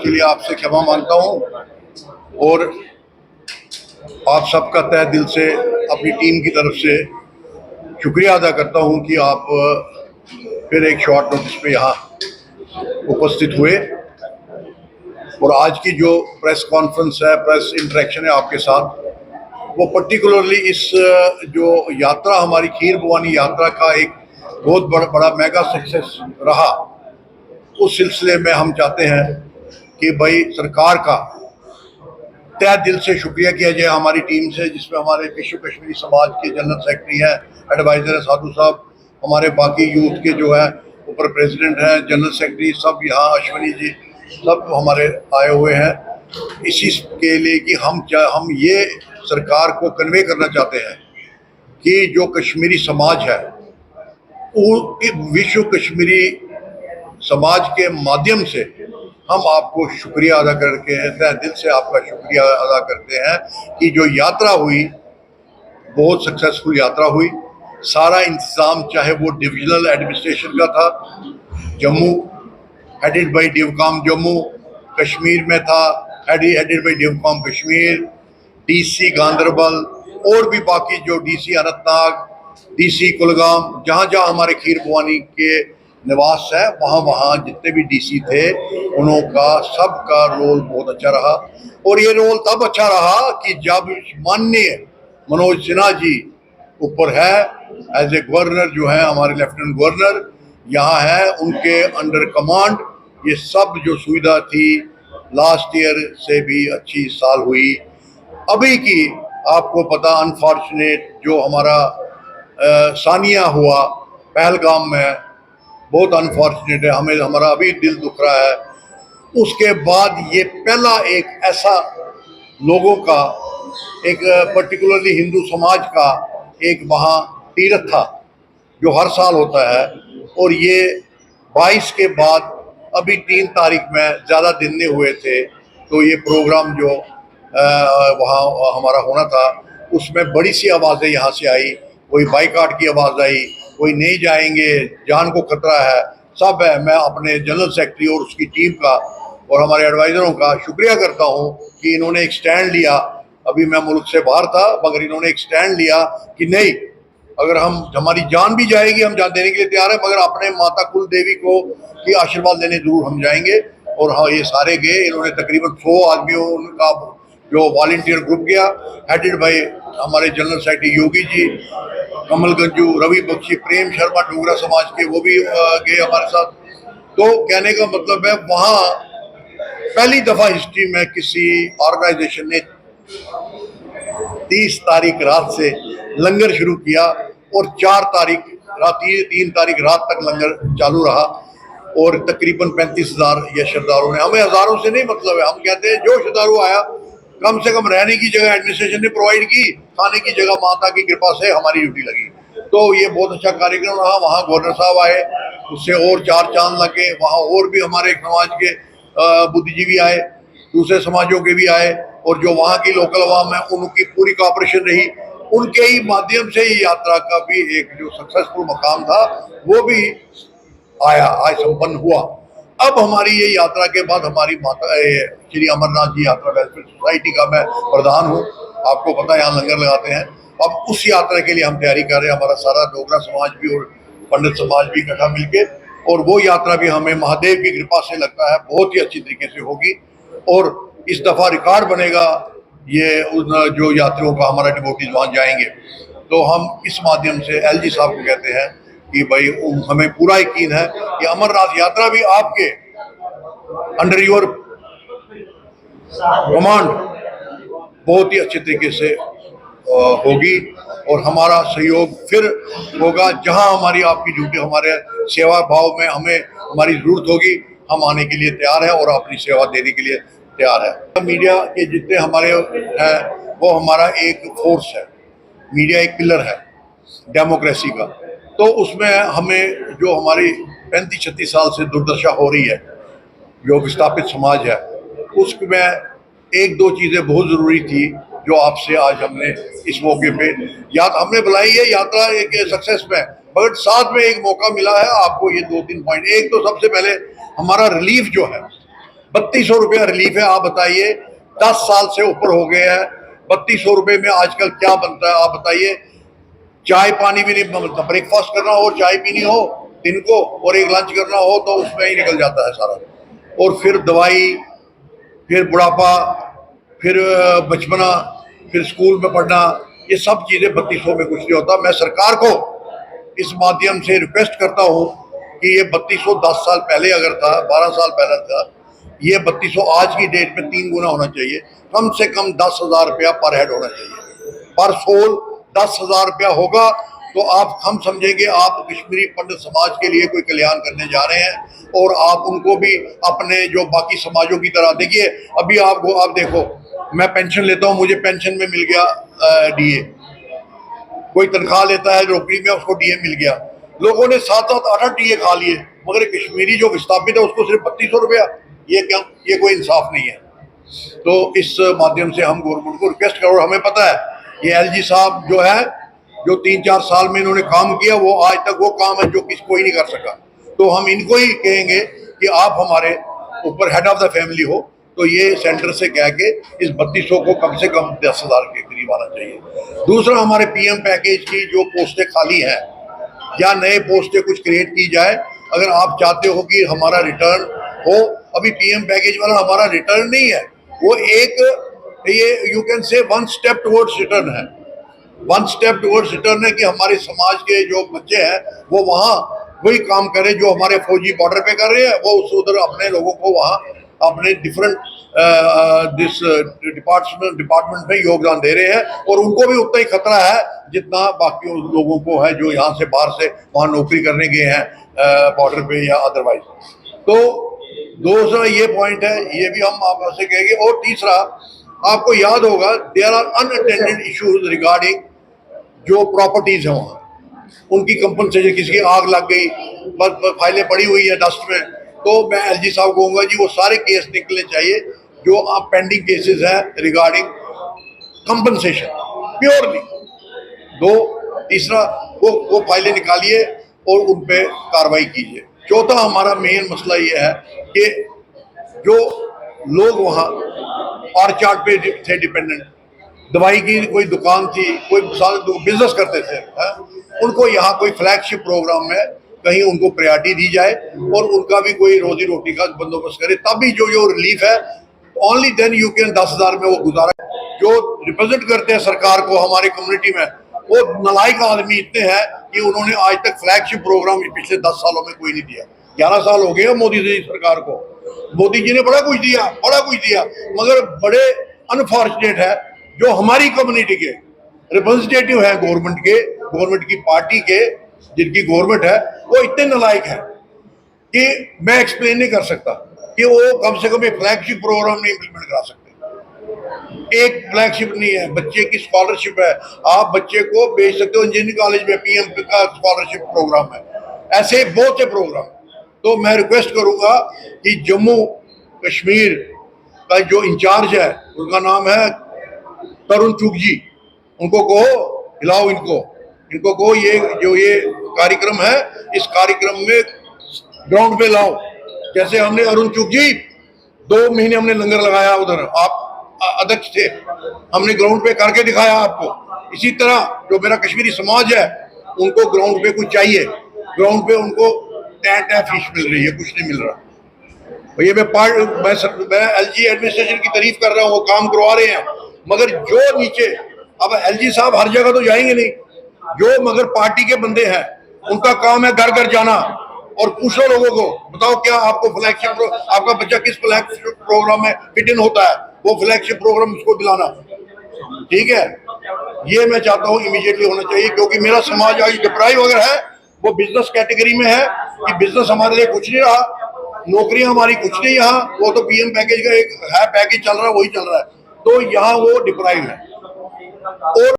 के लिए आपसे क्षमा मांगता हूं और आप सबका तहे दिल से अपनी टीम की तरफ से शुक्रिया अदा करता हूं कि आप फिर एक शॉर्ट नोटिस पे यहाँ उपस्थित हुए। और आज की जो प्रेस कॉन्फ्रेंस है, प्रेस इंटरेक्शन है आपके साथ, वो पर्टिकुलरली इस जो यात्रा हमारी खीर भवानी यात्रा का एक बहुत बड़ा मेगा सक्सेस रहा, उस सिलसिले में हम चाहते हैं कि भाई सरकार का तहे दिल से शुक्रिया किया जाए हमारी टीम से, जिसमें हमारे विश्व कश्मीरी समाज के जनरल सेक्रेटरी हैं, एडवाइजर है साधु साहब, हमारे बाकी यूथ के जो है ऊपर प्रेसिडेंट हैं, जनरल सेक्रेटरी सब यहाँ, अश्वनी जी सब हमारे आए हुए हैं इसी के लिए कि हम ये सरकार को कन्वे करना चाहते हैं कि जो कश्मीरी समाज है वो विश्व कश्मीरी समाज के माध्यम से हम आपको शुक्रिया अदा करके तहे दिल से आपका शुक्रिया अदा करते हैं कि जो यात्रा हुई बहुत सक्सेसफुल यात्रा हुई। सारा इंतज़ाम चाहे वो डिविजनल एडमिनिस्ट्रेशन का था, Jammu headed by Divcom Jammu, Kashmir में था headed by Divcom Kashmir, DC Ganderbal और भी बाकी जो डीसी अनंतनाग, डीसी कुलगाम, जहाँ जहाँ हमारे खीर भवानी के निवास है वहाँ जितने भी डीसी थे उनका सबका रोल बहुत अच्छा रहा। और ये रोल तब अच्छा रहा कि जब माननीय मनोज सिन्हा जी ऊपर है एज ए गवर्नर, जो है हमारे लेफ्टिनेंट गवर्नर यहाँ है, उनके अंडर कमांड ये सब जो सुविधा थी लास्ट ईयर से भी अच्छी साल हुई। अभी की आपको पता अनफॉर्चुनेट जो हमारा सानिया हुआ पहलगाम में, बहुत अनफॉर्चुनेट है, हमें हमारा अभी दिल दुख रहा है। उसके बाद ये पहला एक ऐसा लोगों का एक पर्टिकुलरली हिंदू समाज का एक वहाँ तीर्थ था जो हर साल होता है, और ये 22 के बाद अभी 3 तारीख में ज़्यादा दिन नहीं हुए थे तो ये प्रोग्राम जो वहाँ हमारा होना था उसमें बड़ी सी आवाज़ें यहाँ से आई, कोई बाइकाट की आवाज़ आई, कोई नहीं जाएंगे, जान को खतरा है, सब है। मैं अपने जनरल सेक्रेटरी और उसकी टीम का और हमारे एडवाइज़रों का शुक्रिया करता हूँ कि इन्होंने एक स्टैंड लिया। अभी मैं मुल्क से बाहर था मगर इन्होंने एक स्टैंड लिया कि नहीं, अगर हमारी जान भी जाएगी हम जान देने के लिए तैयार है, मगर अपने माता कुल देवी को की आशीर्वाद लेने जरूर हम जाएंगे। और हाँ, ये सारे गए, इन्होंने तकरीबन 100 आदमियों का जो वॉलंटियर ग्रुप गया हेडेड बाय हमारे जनरल सेक्रेटरी योगी जी, कमल गंजू, रवि बख्शी, प्रेम शर्मा डोगरा समाज के, वो भी गए हमारे साथ। तो कहने का मतलब है वहाँ पहली दफा हिस्ट्री में किसी ऑर्गेनाइजेशन ने 30 तारीख रात से लंगर शुरू किया और 4 तारीख रात 3 तारीख रात तक लंगर चालू रहा और तकरीबन 35,000 ये श्रद्धालुओं ने, हमें हजारों से नहीं मतलब है, हम कहते हैं जो श्रद्धालु आया कम से कम रहने की जगह एडमिनिस्ट्रेशन ने प्रोवाइड की, खाने की जगह माता की कृपा से हमारी ड्यूटी लगी। तो ये बहुत अच्छा कार्यक्रम रहा। वहाँ गवर्नर साहब आए, उससे और 4 चांद लगे, वहाँ और भी हमारे समाज के बुद्धिजीवी आए, दूसरे समाजों के भी आए, और जो वहाँ की लोकल अवाम है उनकी पूरी कॉपरेशन रही, उनके ही माध्यम से ये यात्रा का भी एक जो सक्सेसफुल मकाम था वो भी आया, आज संपन्न हुआ। अब हमारी ये यात्रा के बाद हमारी माता श्री अमरनाथ जी यात्रा वेलफेयर सोसाइटी का मैं प्रधान हूँ, आपको पता है यहाँ लंगर लगाते हैं। अब उस यात्रा के लिए हम तैयारी कर रहे हैं, हमारा सारा डोगरा समाज भी और पंडित समाज भी इकट्ठा मिलके, और वो यात्रा भी हमें महादेव की कृपा से लगता है बहुत ही अच्छी तरीके से होगी। और इस दफा रिकॉर्ड बनेगा ये उन जो यात्रियों का, हमारा डिवोटीज वहाँ जाएंगे। तो हम इस माध्यम से एलजी साहब को कहते हैं कि भाई हमें पूरा यकीन है कि अमरनाथ यात्रा भी आपके अंडर योर कमांड बहुत ही अच्छे तरीके से होगी, और हमारा सहयोग फिर होगा। जहां हमारी आपकी ड्यूटी, हमारे सेवा भाव में हमें हमारी जरूरत होगी, हम आने के लिए तैयार हैं और अपनी सेवा देने के लिए तैयार है। मीडिया के जितने हमारे हैं वो हमारा एक फोर्स है, मीडिया एक पिलर है डेमोक्रेसी का। तो उसमें हमें जो हमारी 35-36 साल से दुर्दशा हो रही है, जो विस्थापित समाज है, उसमें 1-2 चीज़ें बहुत ज़रूरी थी जो आपसे आज हमने इस मौके पे हमने बुलाई है यात्रा एक सक्सेस में, मगर साथ में एक मौका मिला है आपको ये 2-3 पॉइंट। एक तो सबसे पहले हमारा रिलीफ जो है ₹3200 रिलीफ है। आप बताइए, 10 साल से ऊपर हो गए हैं, ₹3200 में आजकल क्या बनता है आप बताइए। चाय पानी भी नहीं, ब्रेकफास्ट करना हो, चाय पीनी हो दिन को, और एक लंच करना हो तो उसमें ही निकल जाता है सारा। और फिर दवाई, फिर बुढ़ापा, फिर बचपना, फिर स्कूल में पढ़ना, ये सब चीजें 3200 में कुछ नहीं होता। मैं सरकार को इस माध्यम से रिक्वेस्ट करता हूँ कि ये 3200 10 साल पहले अगर था, 12 साल पहले था, ये 3200 आज की डेट में 3 गुना होना चाहिए। कम से कम 10,000 रुपया पर हेड होना चाहिए। पर सोल 10,000 रुपया होगा तो आप, हम समझेंगे आप कश्मीरी पंडित समाज के लिए कोई कल्याण करने जा रहे हैं, और आप उनको भी अपने जो बाकी समाजों की तरह, देखिए अभी आपको, आप देखो, मैं पेंशन लेता हूँ, मुझे पेंशन में मिल गया डीए, कोई तनख्वाह लेता है नौकरी में, उसको डीए मिल गया। लोगों ने 7-7 8-8 डीए खा लिए, मगर कश्मीरी जो विस्थापित है उसको सिर्फ 3200 रुपया। ये क्या, ये कोई इंसाफ नहीं है। तो इस माध्यम से हम गवर्नमेंट को रिक्वेस्ट करो, हमें पता है ये एलजी साहब जो है, जो 3-4 साल में इन्होंने काम किया, वो आज तक वो काम है जो कोई नहीं कर सका। तो हम इनको ही कहेंगे कि आप हमारे ऊपर हेड ऑफ द फैमिली हो, तो ये सेंटर से कह के इस 3200 को कम से कम 10,000 के करीब आना चाहिए। दूसरा, हमारे पीएम पैकेज की जो पोस्टें खाली हैं या नए पोस्टें कुछ क्रिएट की जाए। अगर आप चाहते हो कि हमारा रिटर्न हो, अभी पीएम पैकेज वाला हमारा रिटर्न नहीं है, वो एक, ये you can say 1 step towards return है। 1 स्टेप टुवर्ड्स रिटर्न है कि हमारे समाज के जो बच्चे हैं वो वहाँ वही काम करें जो हमारे फौजी बॉर्डर पे कर रहे हैं, वो उधर अपने लोगों को वहाँ अपने डिफरेंट दिस डिपार्टमेंट में योगदान दे रहे हैं, और उनको भी उतना ही खतरा है जितना बाकी लोगों को है जो यहाँ से बाहर से वहाँ नौकरी करने गए हैं बॉर्डर पे या अदरवाइज। तो दूसरा ये पॉइंट है, ये भी हम आपसे कहेंगे। और तीसरा, आपको याद होगा, there are unattended issues regarding जो प्रॉपर्टीज है वहाँ, उनकी कंपनसेशन, किसी की आग लग गई, बस फाइलें पड़ी हुई है डस्ट में, तो मैं एलजी साहब को कहूँगा जी वो सारे केस निकलने चाहिए जो आप पेंडिंग केसेस हैं रिगार्डिंग कंपनसेशन प्योरली। दो, तीसरा, वो फाइलें निकालिए और उन पे कार्रवाई कीजिए। चौथा, हमारा मेन मसला ये है कि जो लोग वहाँ और चार्ट पे थे डिपेंडेंट, दवाई की कोई दुकान थी, कोई बिजनेस करते थे, उनको यहाँ कोई फ्लैगशिप प्रोग्राम में कहीं उनको प्रायोरिटी दी जाए और उनका भी कोई रोजी रोटी का बंदोबस्त करे, तभी जो रिलीफ है, ओनली देन यू कैन 10,000 में वो गुजारा। जो रिप्रेजेंट करते हैं सरकार को हमारे कम्युनिटी में, वो नलायक आदमी इतने हैं कि उन्होंने आज तक फ्लैगशिप प्रोग्राम पिछले 10 सालों में कोई नहीं दिया। 11 साल हो गए मोदी जी सरकार को, मोदी जी ने बड़ा कुछ दिया, मगर बड़े अनफॉर्चुनेट है जो हमारी कम्युनिटी के रिप्रेजेंटेटिव है गवर्नमेंट की पार्टी के, जिनकी गवर्नमेंट है, वो इतने नालायक है कि मैं एक्सप्लेन नहीं कर सकता कि वो कम से कम एक फ्लैगशिप प्रोग्राम नहीं इम्प्लीमेंट करा सकते। एक फ्लैगशिप नहीं है, बच्चे की स्कॉलरशिप है, आप बच्चे को भेज सकते हो इंजीनियरिंग कॉलेज में, पीएम का स्कॉलरशिप प्रोग्राम है, ऐसे बहुत से प्रोग्राम। तो मैं रिक्वेस्ट करूंगा कि जम्मू कश्मीर का जो इंचार्ज है, उनका नाम है तरुण चुग जी, उनको कहो, हिलाओ इनको कहो ये कार्यक्रम है, इस कार्यक्रम में ग्राउंड पे लाओ। जैसे हमने अरुण चुग जी 2 महीने हमने लंगर लगाया उधर, आप अध्यक्ष थे, हमने ग्राउंड पे करके दिखाया आपको। इसी तरह जो मेरा कश्मीरी समाज है, उनको ग्राउंड पे कुछ चाहिए, ग्राउंड पे उनको टैं फिश मिल रही है, कुछ नहीं मिल रहा। ये मैं एलजी एडमिनिस्ट्रेशन की तारीफ कर रहा हूँ, वो काम करवा रहे हैं, मगर जो नीचे, अब एलजी साहब हर जगह तो जाएंगे नहीं, जो मगर पार्टी के बंदे हैं उनका काम है घर घर जाना और पूछो लोगों को, बताओ क्या आपको फ्लैगशिप, आपका बच्चा किस फ्लैगशिप प्रोग्राम में फिट इन होता है, वो फ्लैगशिप प्रोग्राम उसको दिलाना। ठीक है, ये मैं चाहता हूँ इमीडिएटली होना चाहिए, क्योंकि मेरा समाज आज डिप्राइव अगर है वो बिजनेस कैटेगरी में है कि बिजनेस हमारे लिए कुछ नहीं रहा, नौकरियां हमारी कुछ नहीं यहाँ, वो तो पीएम पैकेज का एक है पैकेज चल रहा है, वही चल रहा है, तो यहाँ वो डिप्राइव है। और